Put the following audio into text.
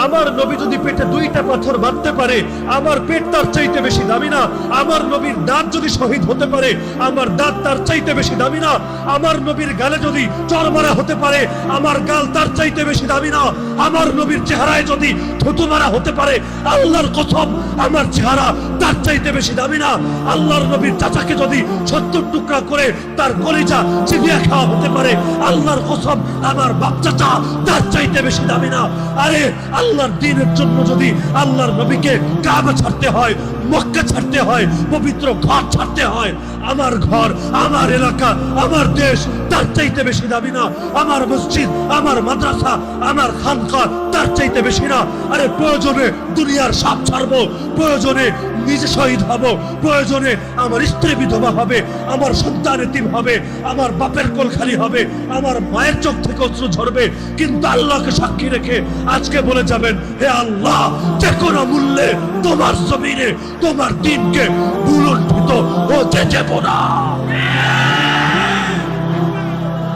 আমার নবী যদি পেটে 2টা পাথর বাঁধতে পারে, আমার পেট তার চাইতে বেশি দামি না? আমার নবীর দাঁত যদি শহীদ হতে পারে, আমার দাঁত তার চাইতে বেশি দামি না? আমার নবীর গালে যদি চড়মারা হতে পারে, আমার গাল তার চাইতে বেশি দামি না? আমার নবীর চেহারায় যদি থুতু মারা হতে পারে, আল্লাহর কসম আমার চেহারা তার চাইতে বেশি দামি না? আল্লাহর নবীর চাচাকে যদি 70 টুকরা করে তার কলিজা চিবিয়ে খাওয়া হতে পারে, আল্লাহর কসম আমার বাপ চাচা তার চাইতে বেশি দামি না? আরে আল্লাহর দ্বীনের জন্য যদি আল্লাহর নবীকে কাবা ছাড়তে হয়, মক্কা ছাড়তে হয়, পবিত্র ঘর ছাড়তে হয়, আমার ঘর, আমার এলাকা, আমার দেশ তার চাইতে বেশি দামি না? আমার মসজিদ, আমার মাদ্রাসা, আমার খানকা তার চাইতে বেশি না? আরে প্রয়োজনে দুনিয়ার সব ছাড়বো, প্রয়োজনে নিজে শহীদ হব, প্রয়োজনে আমার স্ত্রী বিধবা হবে, আমার সন্তান এতিম হবে, আমার বাপের কোল খালি হবে, আমার মায়ের চোখ থেকে অশ্রু ঝরবে, কিন্তু আল্লাহকে সাক্ষী রেখে আজকে বলে যাবেন, হে আল্লাহ, যে কোনো মূল্যে তোমার জমিনে তোমার দিনকে ভুলুণ্ঠিত হতে দেব না।